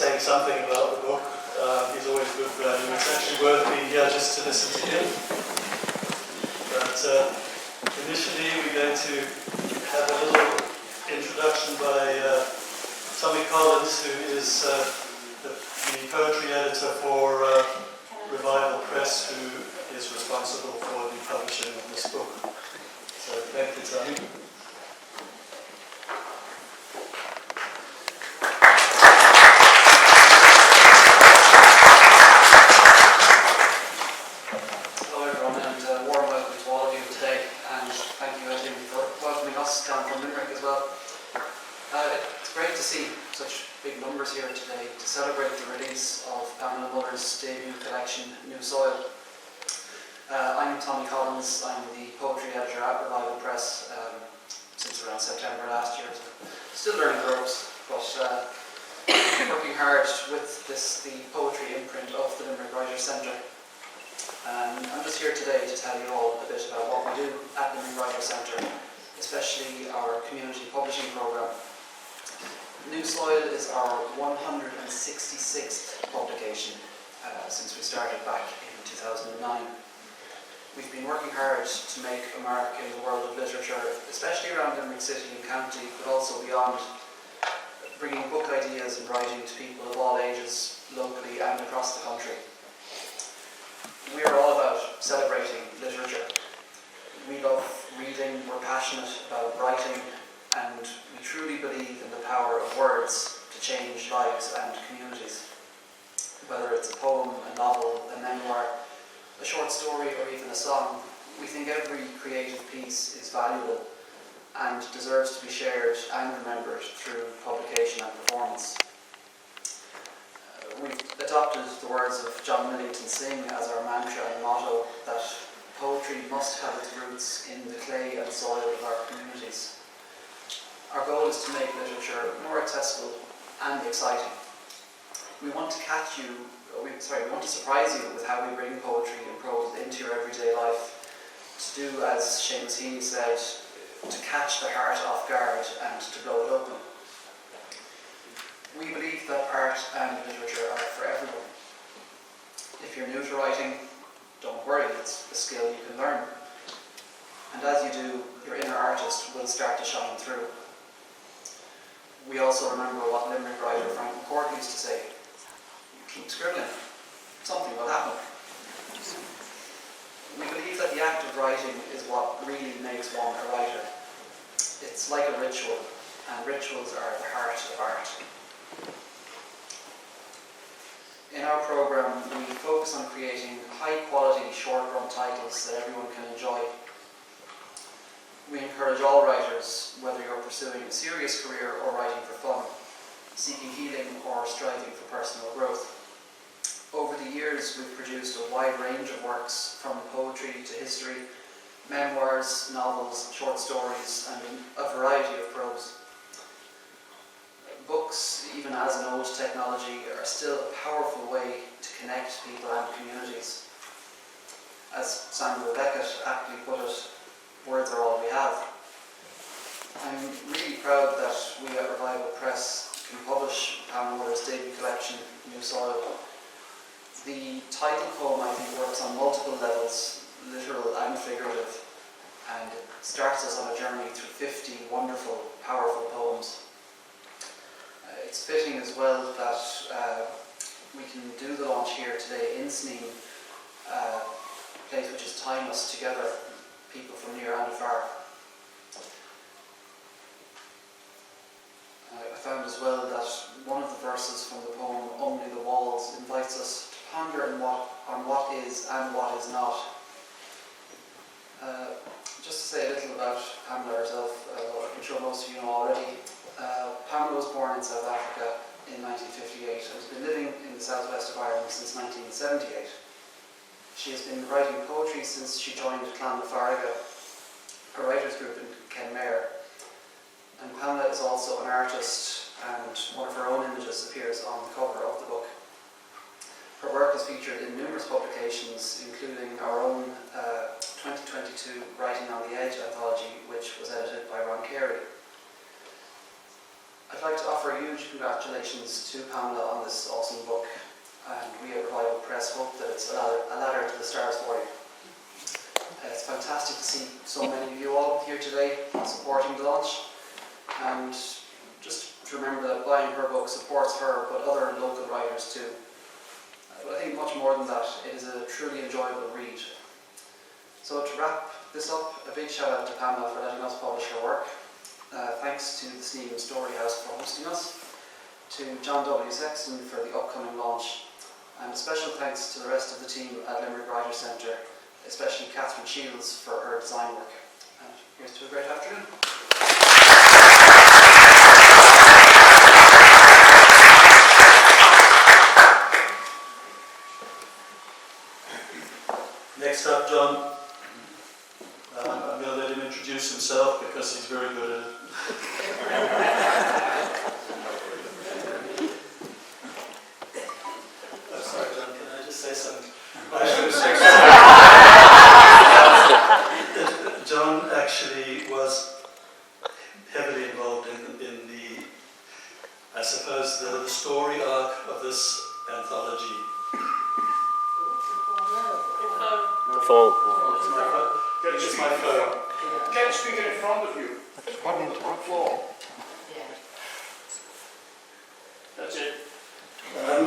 saying something about the book. He's always good value. It's actually worth being here just to listen to him. But initially we're going to have a little introduction by Tommy Collins, who is the poetry editor for Revival Press, who is responsible for the publishing of this book. So thank you, Tommy. Hello everyone, and warm welcome to all of you today, and thank you Etienne for welcoming us down from Limerick as well. It's great to see such big numbers here today to celebrate the release of Pam Muller's debut collection, New Soil. I'm Tommy Collins. I'm the poetry editor at Revival Press since around September last year. So still learning the ropes, but working hard with the poetry imprint of the Limerick Writers' Centre. I'm just here today to tell you all a bit about what we do at the Limerick Writers' Centre, especially our community publishing programme. New Soil is our 166th publication since we started back in 2009. We've been working hard to make a mark in the world of literature, especially around Limerick City and County, but also beyond, bringing book ideas and writing to people of all ages, locally and across the country. We are all about celebrating literature. We love reading, we're passionate about writing, and we truly believe in the power of words to change lives and communities. Whether it's a poem, a novel, a memoir, a short story, or even a song, we think every creative piece is valuable and deserves to be shared and remembered through publication and performance. We've adopted the words of John Millington Synge as our mantra and motto, that poetry must have its roots in the clay and soil of our communities. Our goal is to make literature more accessible and exciting. We want to we want to surprise you with how we bring poetry and prose into your everyday life, to do, as Seamus Heaney said, to catch the heart off guard and to blow it open. We believe that art and literature are for everyone. If you're new to writing, don't worry, it's a skill you can learn. And as you do, your inner artist will start to shine through. We also remember what Limerick writer Frank McCourt used to say: you keep scribbling, something will happen. We believe that the act of writing is what really makes one a writer. It's like a ritual, and rituals are the heart of art. In our programme, we focus on creating high-quality, short-run titles that everyone can enjoy. We encourage all writers, whether you're pursuing a serious career or writing for fun, seeking healing or striving for personal growth. Over the years, we've produced a wide range of works, from poetry to history, memoirs, novels, short stories, and a variety of prose. Books, even as an old technology, are still a powerful way to connect people and communities. As Samuel Beckett aptly put it, words are all we have. I'm really proud that we at Revival Press can publish Pam Muller's debut collection, New Soil. The title poem, I think, works on multiple levels, literal and figurative, and it starts us on a journey through 50 wonderful, powerful poems. It's fitting as well that we can do the launch here today in Sneem, a place which is tying us together, people from near and far. I found as well that one of the verses from the poem, Only the Walls, invites us to ponder on what is and what is not. Just to say a little about Pamela herself, I'm sure most of you know already. Pamela was born in South Africa in 1958 and has been living in the southwest of Ireland since 1978. She has been writing poetry since she joined Clan Farraga, a writers group in Kenmare. And Pamela is also an artist, and one of her own images appears on the cover of the book. Her work is featured in numerous publications, including our own 2022 Writing on the Edge anthology, which was edited by Kerry. I'd like to offer huge congratulations to Pamela on this awesome book, and we at Revival Press hope that it's a ladder to the stars for you. It's fantastic to see so many of you all here today supporting the launch, and just to remember that buying her book supports her, but other local writers too. But I think much more than that, it is a truly enjoyable read. So to wrap this up, a big shout out to Pamela for letting us publish her work. Thanks to the Sneem Story House for hosting us, to John W. Sexton for the upcoming launch, and a special thanks to the rest of the team at Limerick Writers Centre, especially Catherine Shields for her design work. And here's to a great afternoon. Next up, John. I'm going to let him introduce himself because he's very good at it. Oh, sorry, John, can I just say something? John actually was heavily involved in the, I suppose, the story arc of this anthology. The phone. It's my phone. Get a speaker in front of you. One into the floor. That's it.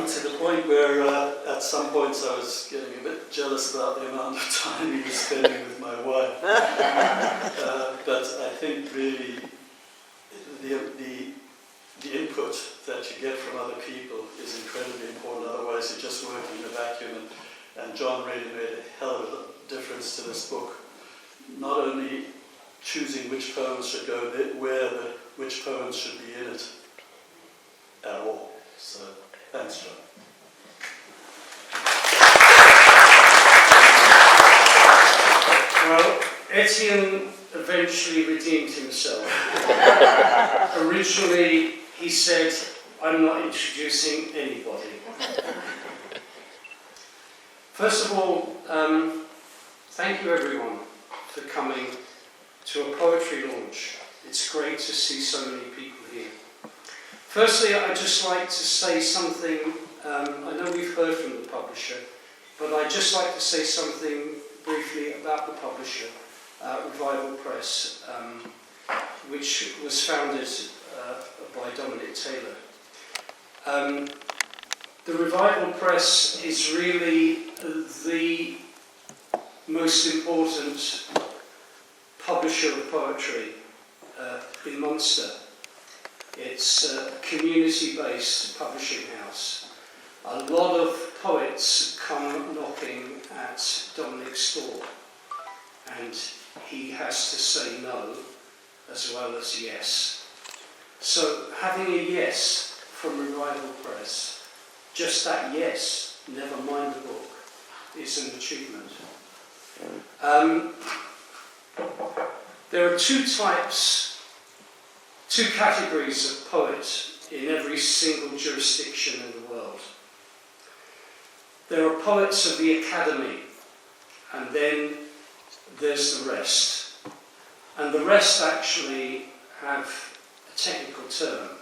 To the point where at some points I was getting a bit jealous about the amount of time he was spending with my wife. But I think really the input that you get from other people is incredibly important, otherwise you're just working in a vacuum, and John really made a hell of a difference to this book. Not only choosing which poems should go where, but which poems should be in it at all. So, thanks, John. Well, Etienne eventually redeemed himself. Originally, he said, "I'm not introducing anybody." First of all, thank you everyone for coming to a poetry launch. It's great to see so many people here. Firstly, I'd just like to say something. I know we've heard from the publisher, but I'd just like to say something briefly about the publisher, Revival Press, which was founded by Dominic Taylor. The Revival Press is really the most important publisher of poetry in Munster. It's a community-based publishing house. A lot of poets come knocking at Dominic's door, and he has to say no as well as yes. So having a yes from Revival Press, just that yes, never mind the book, is an achievement. There are two categories of poets in every single jurisdiction in the world. There are poets of the academy, and then there's the rest. And the rest actually have a technical term.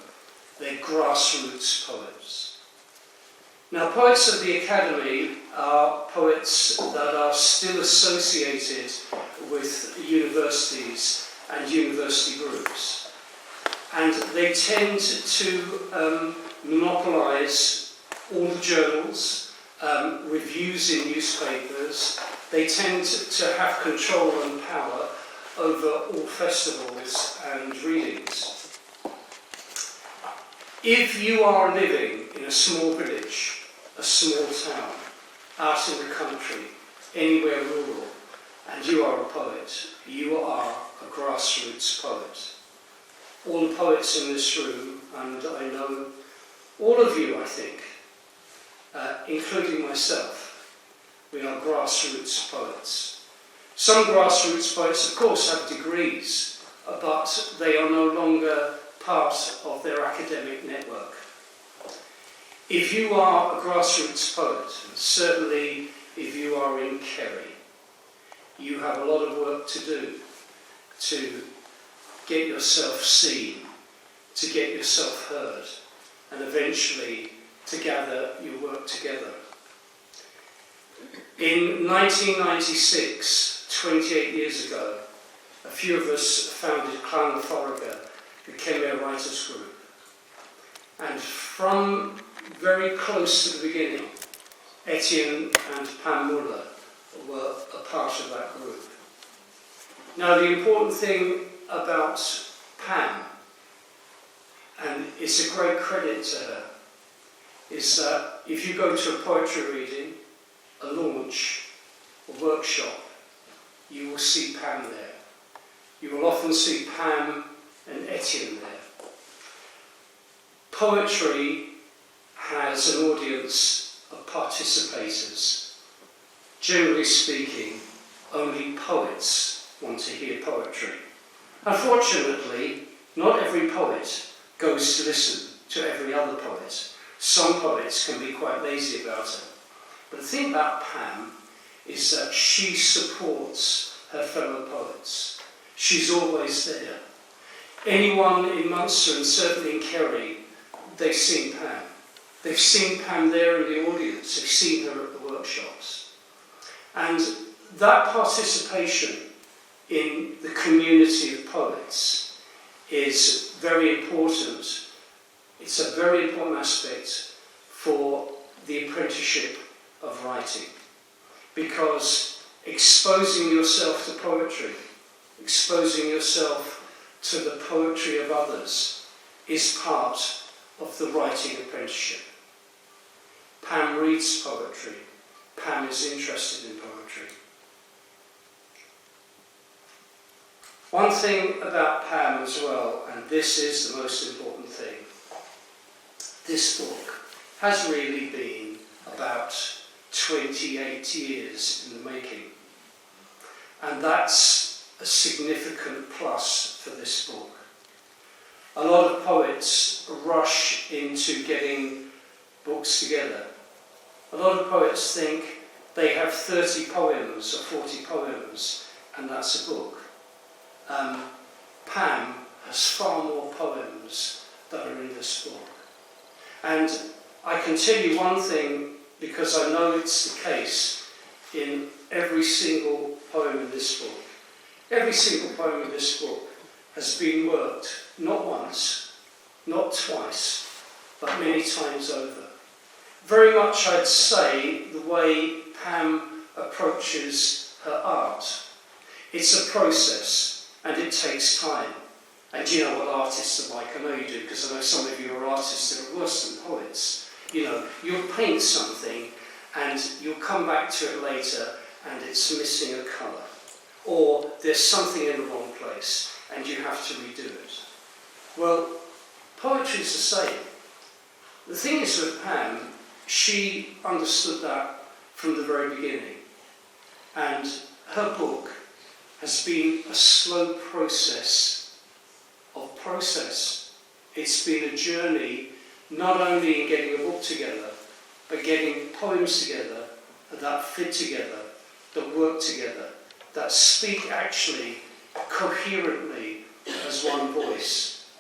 They're grassroots poets. Now, poets of the academy are poets that are still associated with universities and university groups. And they tend to monopolise all the journals, reviews in newspapers. They tend to have control and power over all festivals and readings. If you are living in a small village, a small town, out in the country, anywhere rural, and you are a poet, you are a grassroots poet. All the poets in this room, and I know all of you, I think, including myself, we are grassroots poets. Some grassroots poets, of course, have degrees, but they are no longer part of their academic network. If you are a grassroots poet, certainly if you are in Kerry, you have a lot of work to do to get yourself seen, to get yourself heard, and eventually to gather your work together. In 1996, 28 years ago, a few of us founded Clan Thoriga, the Khmer Writers Group. And from very close to the beginning, Etienne and Pam Muller were a part of that group. Now, the important thing about Pam, and it's a great credit to her, is that if you go to a poetry reading, a launch, a workshop, you will see Pam there. You will often see Pam and Etienne there. Poetry has an audience of participators. Generally speaking, only poets want to hear poetry. Unfortunately, not every poet goes to listen to every other poet. Some poets can be quite lazy about it. But the thing about Pam is that she supports her fellow poets. She's always there. Anyone in Munster, and certainly in Kerry, they've seen Pam. They've seen Pam there in the audience. They've seen her at the workshops. And that participation in the community of poets is very important. It's a very important aspect for the apprenticeship of writing, because exposing yourself to poetry, exposing yourself to the poetry of others, is part of the writing apprenticeship. Pam reads poetry. Pam is interested in poetry. One thing about Pam as well, and this is the most important thing, this book has really been about 28 years in the making. And that's a significant plus for this book. A lot of poets rush into getting books together. A lot of poets think they have 30 poems or 40 poems and that's a book. Pam has far more poems that are in this book. And I can tell you one thing, because I know it's the case in every single poem in this book. Every single poem in this book has been worked, not once, not twice, but many times over. Very much, I'd say, the way Pam approaches her art. It's a process, and it takes time. And you know what artists are like, I know you do, because I know some of you are artists that are worse than poets. You know, you'll paint something, and you'll come back to it later, and it's missing a colour. Or there's something in the wrong place, and you have to redo it. Well, poetry's the same. The thing is with Pam, she understood that from the very beginning. And her book has been a slow process of process. It's been a journey, not only in getting a book together, but getting poems together that fit together, that work together, that speak actually coherently as one voice.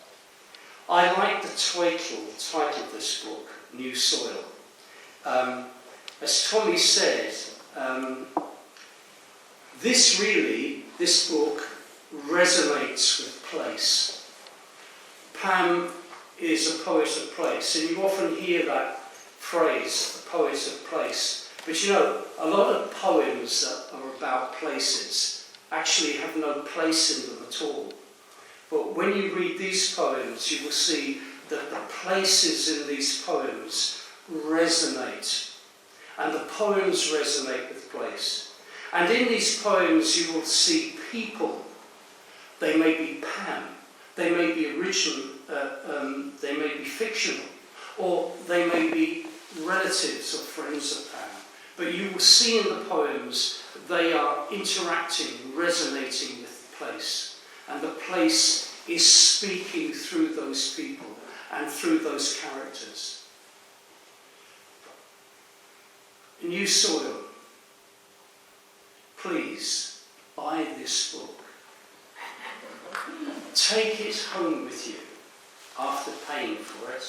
I like the title of this book, New Soil. As Tommy said, this book resonates with place. Pam is a poet of place, and you often hear that phrase, the poet of place. But you know, a lot of poems that are about places actually have no place in them at all. But when you read these poems, you will see that the places in these poems resonate. And the poems resonate with place. And in these poems you will see people. They may be Pam, they may be original, they may be fictional, or they may be relatives or friends of Pam. But you will see in the poems they are interacting, resonating with the place. And the place is speaking through those people and through those characters. New Soil. Please buy this book. Take it home with you. after paying for it.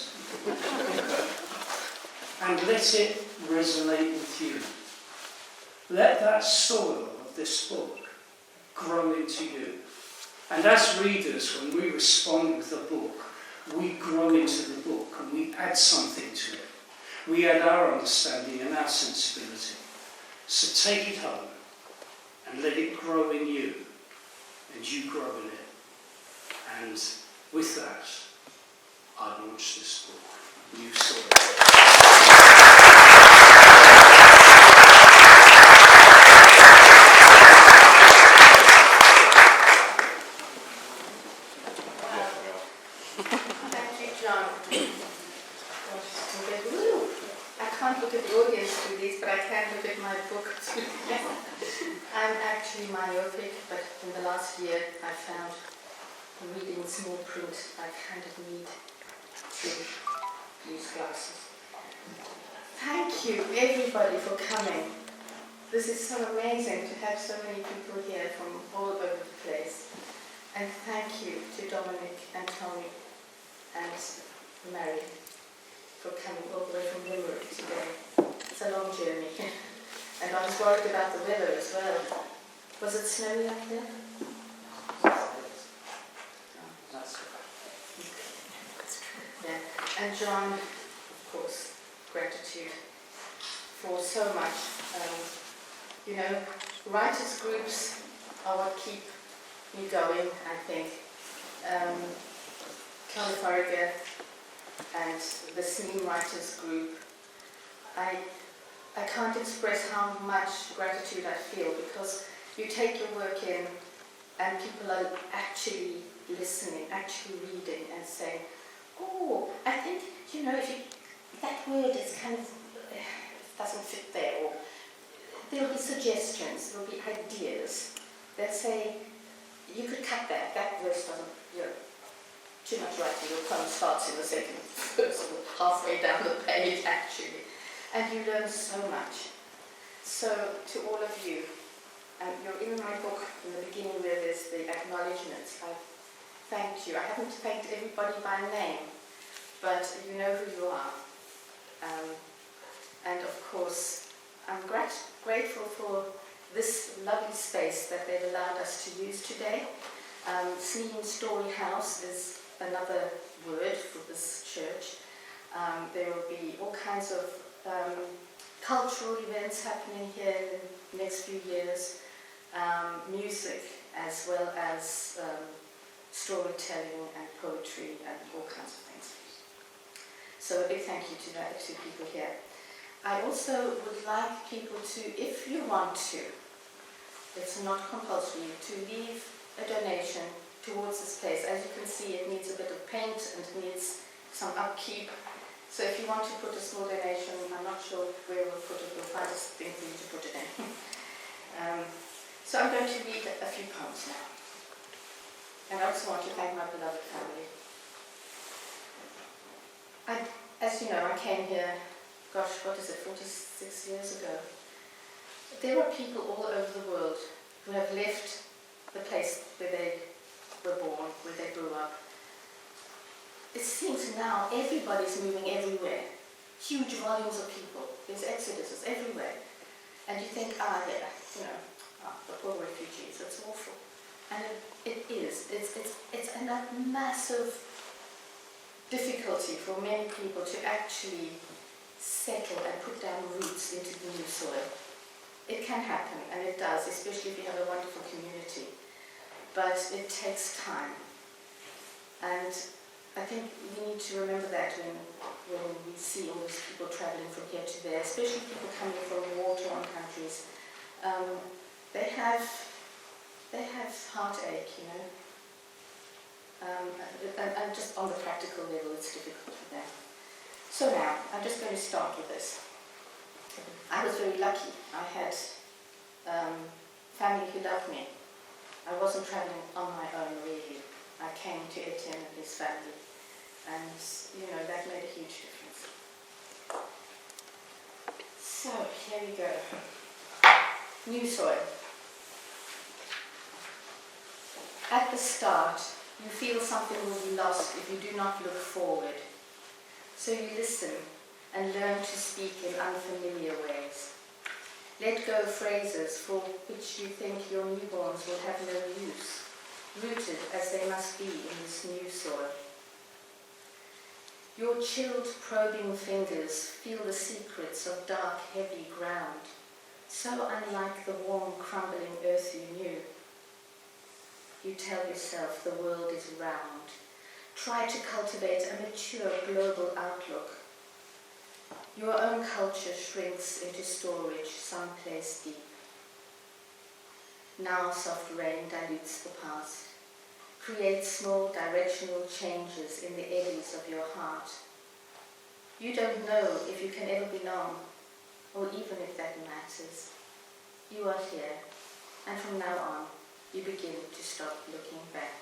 And let it resonate with you. Let that soil of this book grow into you. And as readers, when we respond with the book, we grow into the book and we add something to it. We add our understanding and our sensibility. So take it home and let it grow in you, and you grow in it. And with that, I launch this book, New Story. Thank you, John. I can't look at the audience through these, but I can look at my book. I'm actually myopic, but in the last year I found reading small print, I kind of need to use glasses. Thank you, everybody, for coming. This is so amazing to have so many people here from all over the place. And thank you to Dominic and Tony and Mary for coming all the way from Limerick today. It's a long journey. And I was worried about the weather as well. Was it snowy up there? Yeah. And John, of course, gratitude for so much. Writers' groups are what keep me going, I think. California and the Sneem Writers Group, I can't express how much gratitude I feel, because you take your work in and people are actually listening, actually reading and saying, oh, I think, that word is kind of, doesn't fit there, or there'll be suggestions, there'll be ideas that say, you could cut that verse doesn't, too much writing, your poem starts in the second verse, or halfway down the page actually, and you learn so much. So to all of you, you're in my book in the beginning where there's the acknowledgements. I thank you. I haven't thanked everybody by name, but you know who you are. And of course, I'm grateful for this lovely space that they've allowed us to use today. Sneem Story House is another word for this church. There will be all kinds of cultural events happening here in the next few years, music as well as storytelling and poetry and all kinds of things. So a big thank you to the two people here. I also would like people to, if you want to, it's not compulsory, to leave a donation towards this place. As you can see, it needs a bit of paint and it needs some upkeep. So if you want to put a small donation, I'm not sure where we'll put it, we'll find a thing for you to put it in. So I'm going to read a few poems now. And I also want to thank my beloved family. As you know, I came here, 46 years ago. There are people all over the world who have left the place where they were born, where they grew up. It seems now everybody's moving everywhere. Huge volumes of people. There's exoduses everywhere. And you think, the poor refugees, it's awful. And it is. It's a massive difficulty for many people to actually settle and put down roots into the new soil. It can happen, and it does, especially if you have a wonderful community. But it takes time. And I think we need to remember that when we see all these people traveling from here to there, especially people coming from war-torn countries. They have heartache, and just on the practical level, it's difficult for them. So now, I'm just going to start with this. I was very lucky. I had family who loved me. I wasn't traveling on my own, really. I came to Etienne and his family. And, that made a huge difference. So, here we go. New soil. At the start, You feel something will be lost if you do not look forward. So you listen and learn to speak in unfamiliar ways. Let go phrases for which you think your newborns will have no use, rooted as they must be in this new soil. Your chilled, probing fingers feel the secrets of dark, heavy ground, so unlike the warm, crumbling earth you knew. You tell yourself the world is round. Try to cultivate a mature global outlook. Your own culture shrinks into storage someplace deep. Now soft rain dilutes the past, creates small directional changes in the eddies of your heart. You don't know if you can ever belong, or even if that matters. You are here, and from now on, you begin to stop looking back.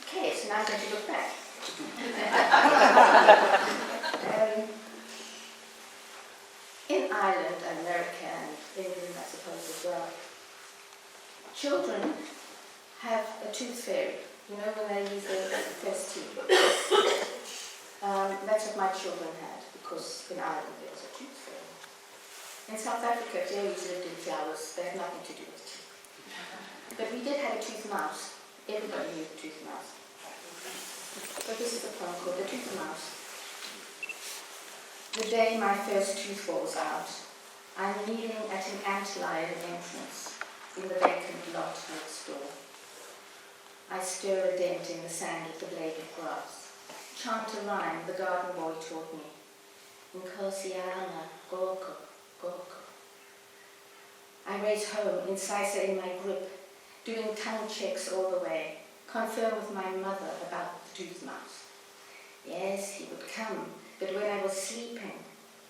Okay, so now I'm going to look back. In Ireland and America and England, I suppose, as well, children have a tooth fairy. You know, when they use their first teeth. That's what my children had, because in Ireland there was a tooth fairy. In South Africa, fairies lived in flowers. They had nothing to do with teeth. But we did have a tooth mouse. Everybody knew the tooth mouse. So this is a poem called The Tooth Mouse. The day my first tooth falls out, I'm kneeling at an antlion entrance in the vacant lot next door. I stir a dent in the sand with the blade of grass, chant a rhyme the garden boy taught me. Nkosiana, goko, goko. I race home, incisive in my grip, doing tongue checks all the way, confirm with my mother about the tooth mouse. Yes, he would come, but when I was sleeping,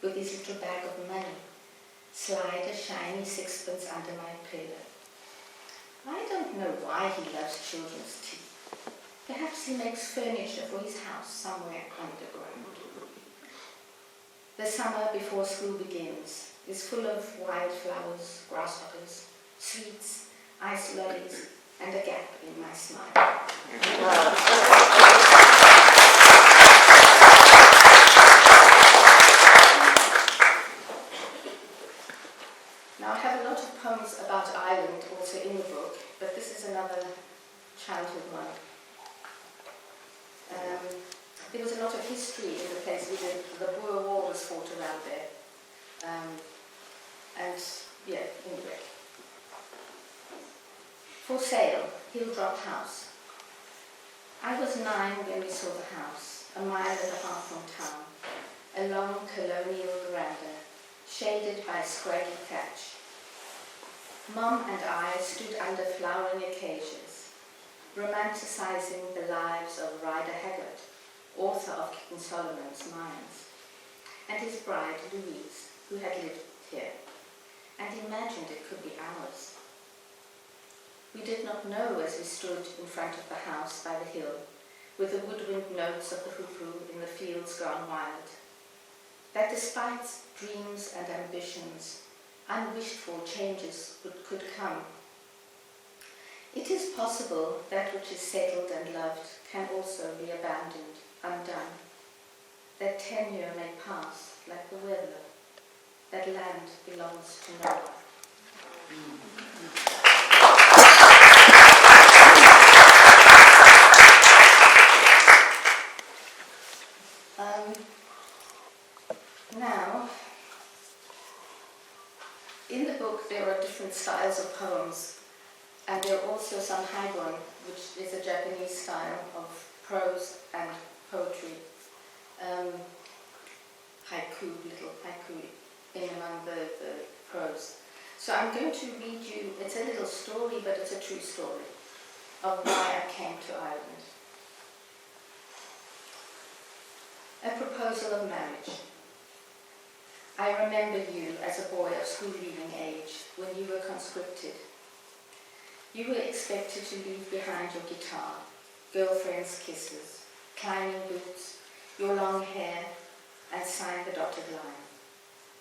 with his little bag of money, slide a shiny sixpence under my pillow. I don't know why he loves children's teeth. Perhaps he makes furniture for his house somewhere underground. The summer before school begins is full of wildflowers, grasshoppers, sweets, ice lollies, and a gap in my smile. Now, I have a lot of poems about Ireland also in the book, but this is another childhood one. There was a lot of history in the place. The Boer War was fought around there. Anyway. For sale, Hilldrop House. I was 9 when we saw the house, a mile and a half from town. A long colonial veranda, shaded by scraggy thatch. Mum and I stood under flowering acacias, romanticizing the lives of Ryder Haggard, author of King Solomon's Mines, and his bride Louise, who had lived here, and imagined it could be ours. We did not know as we stood in front of the house by the hill, with the woodwind notes of the hoopoo in the fields gone wild, that despite dreams and ambitions, unwished-for changes could come. It is possible that which is settled and loved can also be abandoned, undone. That tenure may pass like the weather. That land belongs to no one. Now, in the book there are different styles of poems, and there are also some haigon, which is a Japanese style of prose and poetry, little haiku in among the prose. So I'm going to read you, it's a little story, but it's a true story of why I came to Ireland. A proposal of marriage. I remember you as a boy of school-leaving age, when you were conscripted. You were expected to leave behind your guitar, girlfriend's kisses, climbing boots, your long hair, and sign the dotted line.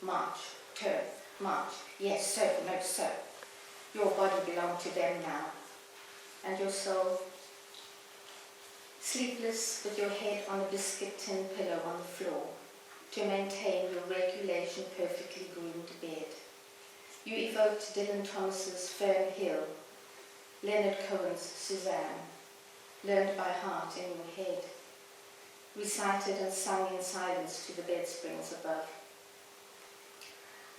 march, turn, march, yes, so, no, so. Your body belonged to them now, and your soul, sleepless with your head on a biscuit tin pillow on the floor, to maintain your regulation perfectly groomed bed. You evoked Dylan Thomas's Fern Hill, Leonard Cohen's Suzanne, learned by heart in your head, recited and sung in silence to the bed springs above.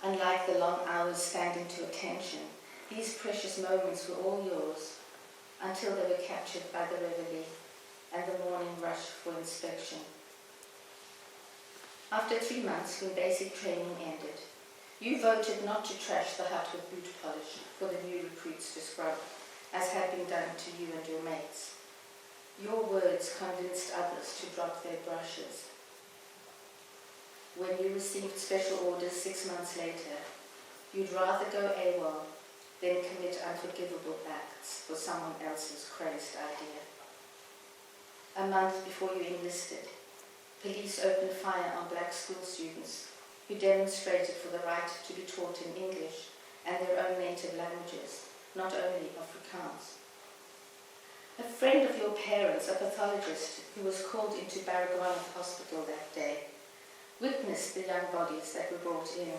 Unlike the long hours standing to attention, these precious moments were all yours until they were captured by the reveille and the morning rush for inspection. After 3 months, when basic training ended, you voted not to trash the hut with boot polish for the new recruits to scrub, as had been done to you and your mates. Your words convinced others to drop their brushes. When you received special orders 6 months later, you'd rather go AWOL than commit unforgivable acts for someone else's crazed idea. A month before you enlisted, police opened fire on black school students who demonstrated for the right to be taught in English and their own native languages, not only Afrikaans. A friend of your parents, a pathologist who was called into Baragwanath Hospital that day, witnessed the young bodies that were brought in.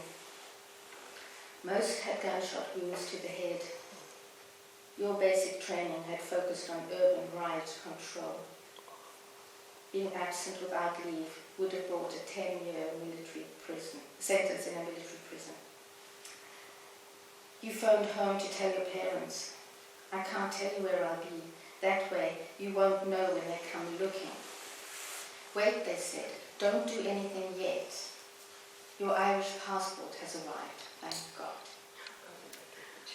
Most had gunshot wounds to the head. Your basic training had focused on urban riot control. Being absent without leave would have brought a 10-year military prison, sentence in a military prison. You phoned home to tell your parents, I can't tell you where I'll be. That way you won't know when they come looking. Wait, they said, don't do anything yet. Your Irish passport has arrived, thank God.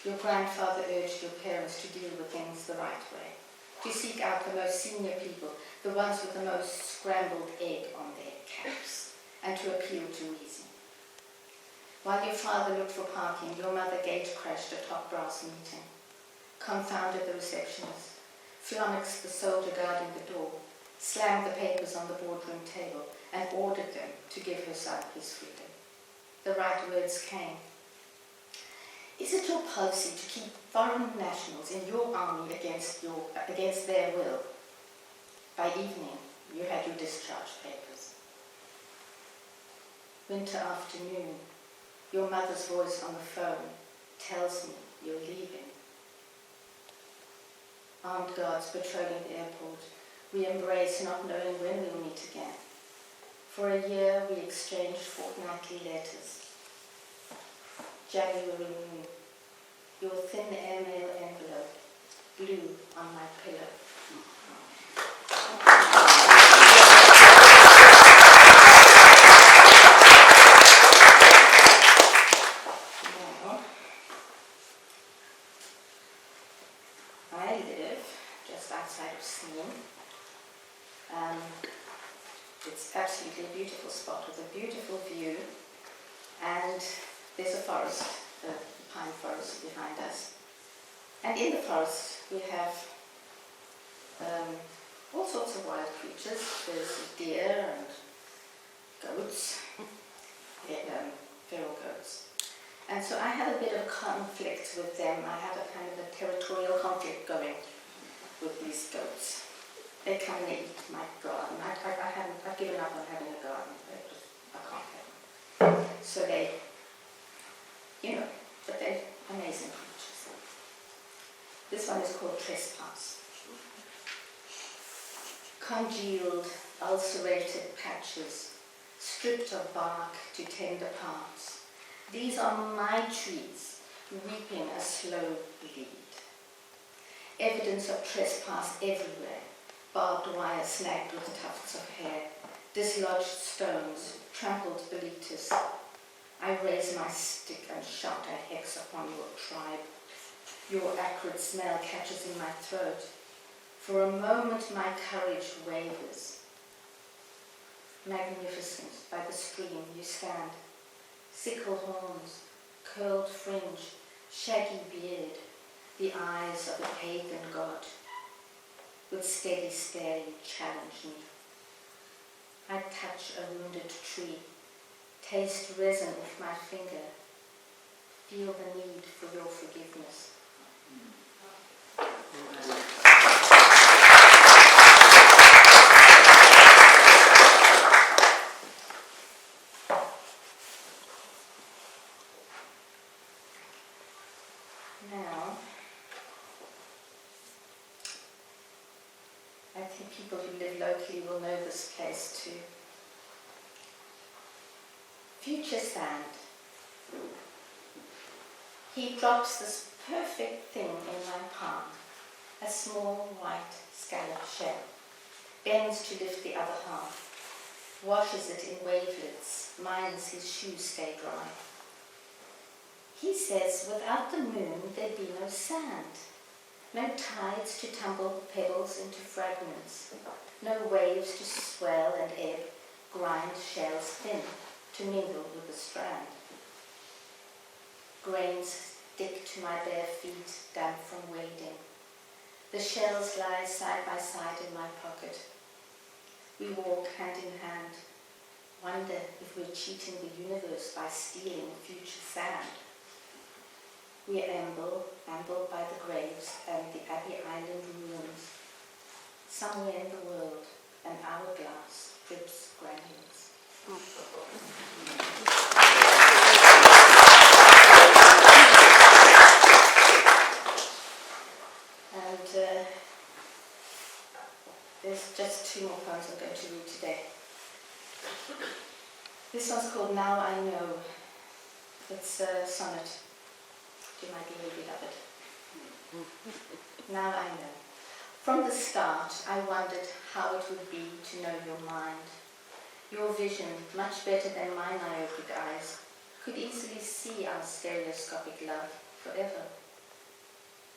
Your grandfather urged your parents to deal with things the right way, to seek out the most senior people, the ones with the most scrambled egg on their caps, and to appeal to reason. While your father looked for parking, your mother gate crashed a top brass meeting, confounded the receptionist, flummoxed the soldier guarding the door, slammed the papers on the boardroom table, and ordered them to give her son his freedom. The right words came. Is it your policy to keep foreign nationals in your army against their will? By evening, you had your discharge papers. Winter afternoon, your mother's voice on the phone tells me you're leaving. Armed guards patrolling the airport, we embrace not knowing when we'll meet again. For a year, we exchanged fortnightly letters. January moon, your thin airmail envelope, blue on my pillow. Now, I live just outside of Sneem. It's absolutely a beautiful spot with a beautiful view, and there's a forest, the pine forest behind us. And in the forest we have all sorts of wild creatures. There's deer and goats, feral goats. And so I had a bit of conflict with them. I had a kind of a territorial conflict going with these goats. They come and they eat my garden. I've given up on having a garden. I can't have them. So they, but they're amazing creatures. This one is called Trespass. Congealed, ulcerated patches, stripped of bark to tender parts. These are my trees, weeping a slow bleed. Evidence of trespass everywhere. Barbed wire snagged with tufts of hair, dislodged stones, trampled boletus. I raise my stick and shout a hex upon your tribe. Your acrid smell catches in my throat. For a moment my courage wavers. Magnificent, by the stream you stand. Sickle horns, curled fringe, shaggy beard, the eyes of a pagan god. With steady stare you challenge me. I touch a wounded tree, Taste resin with my finger. Feel the need for your forgiveness. Now, I think people who live locally will know this place too. Future sand. He drops this perfect thing in my palm, a small white scallop shell, bends to lift the other half, washes it in wavelets, minds his shoes stay dry. He says without the moon there'd be no sand, no tides to tumble pebbles into fragments, no waves to swell and ebb, grind shells thin to mingle with the strand. Grains stick to my bare feet, damp from wading. The shells lie side by side in my pocket. We walk hand in hand, wonder if we're cheating the universe by stealing future sand. We amble by the graves and the Abbey Island ruins. Somewhere in the world, an hourglass drips granules. And there's just two more poems I'm going to read today. This one's called Now I Know. It's a sonnet. You might really love it. Now I know. From the start, I wondered how it would be to know your mind. Your vision, much better than my myopic eyes, could easily see our stereoscopic love forever.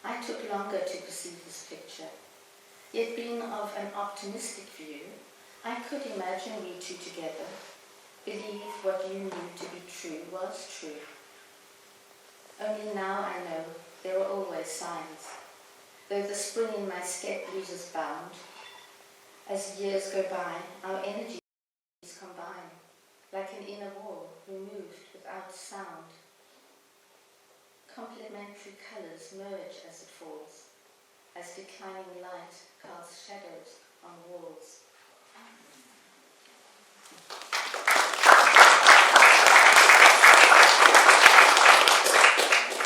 I took longer to perceive this picture, yet being of an optimistic view, I could imagine we two together, believe what you knew to be true was true. Only now I know there are always signs, though the spring in my step loses bound. As years go by, our energies combine, like an inner wall removed without sound. Complementary colours merge as it falls, as declining light casts shadows on walls.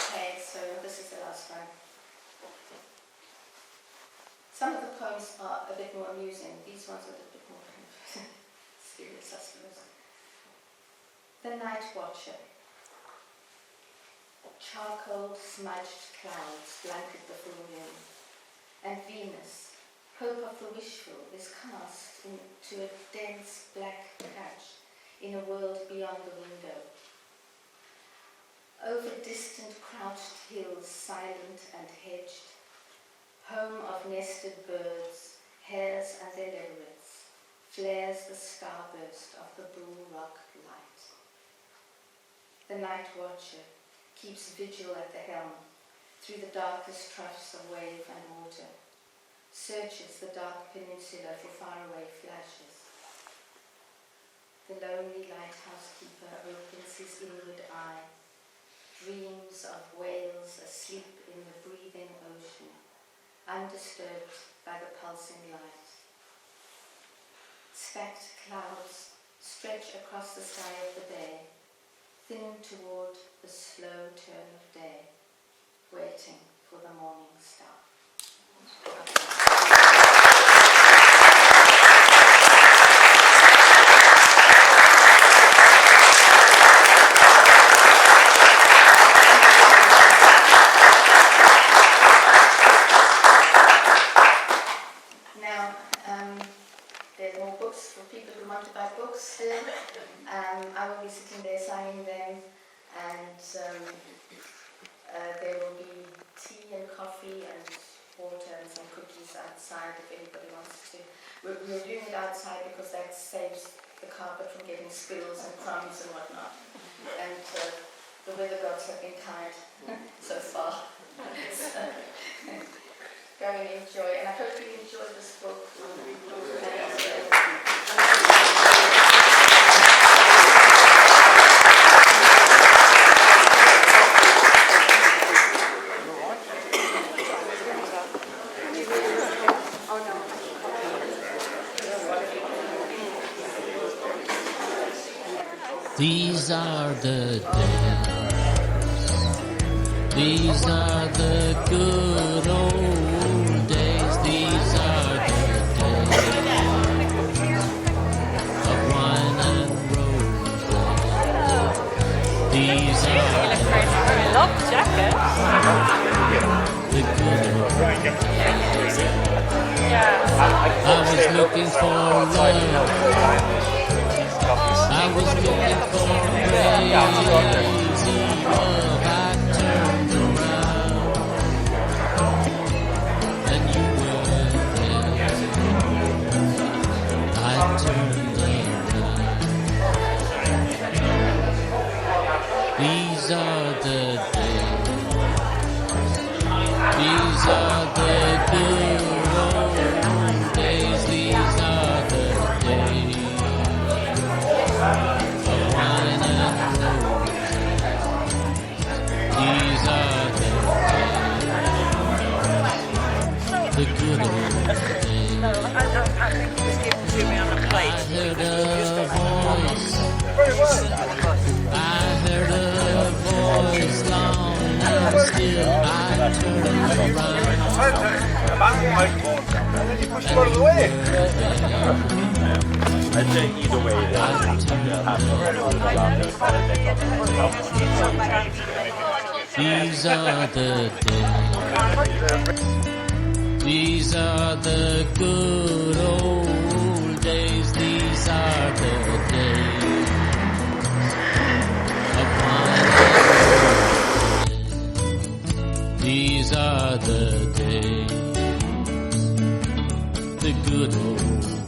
Okay, so this is the last one. Some of the poems are a bit more amusing. These ones are a bit more kind of serious, I suppose. The Night Watcher. Charcoal smudged clouds blanket the full moon, and Venus, hope of the wishful, is cast into a dense black patch in a world beyond the window. Over distant crouched hills, silent and hedged, home of nested birds, hares and their leverets, flares the starburst of the bull rock light. The Night Watcher keeps vigil at the helm, through the darkest troughs of wave and water, searches the dark peninsula for faraway flashes. The lonely lighthouse keeper opens his inward eye, dreams of whales asleep in the breathing ocean, undisturbed by the pulsing light. Stacked clouds stretch across the sky of the day, thin toward the slow turn of day, waiting for the morning star. Now, there are more books for people who want to buy books still. I will be sitting there signing them, and there will be tea and coffee and water and some cookies outside if anybody wants to. We're doing it outside because that saves the carpet from getting spills and crumbs and whatnot. And the weather gods have been kind so far. So, go and enjoy, and I hope you enjoy this book. And, These are the days. These are the good old days. These are the days of wine and roses. These are Love jacket. the good old days. Yeah. I was looking for love. I was looking for crazy love. I turned around and you were there. I turned around. These are the days. These are the good old days. These are the days. These are the good old days. No, I think it was given to me on a I plate. heard a voice. I heard a voice long and still. I turned around. I'd say either way, These are the days. These are the good old days. These are the days of wine. These are the days, the good old days.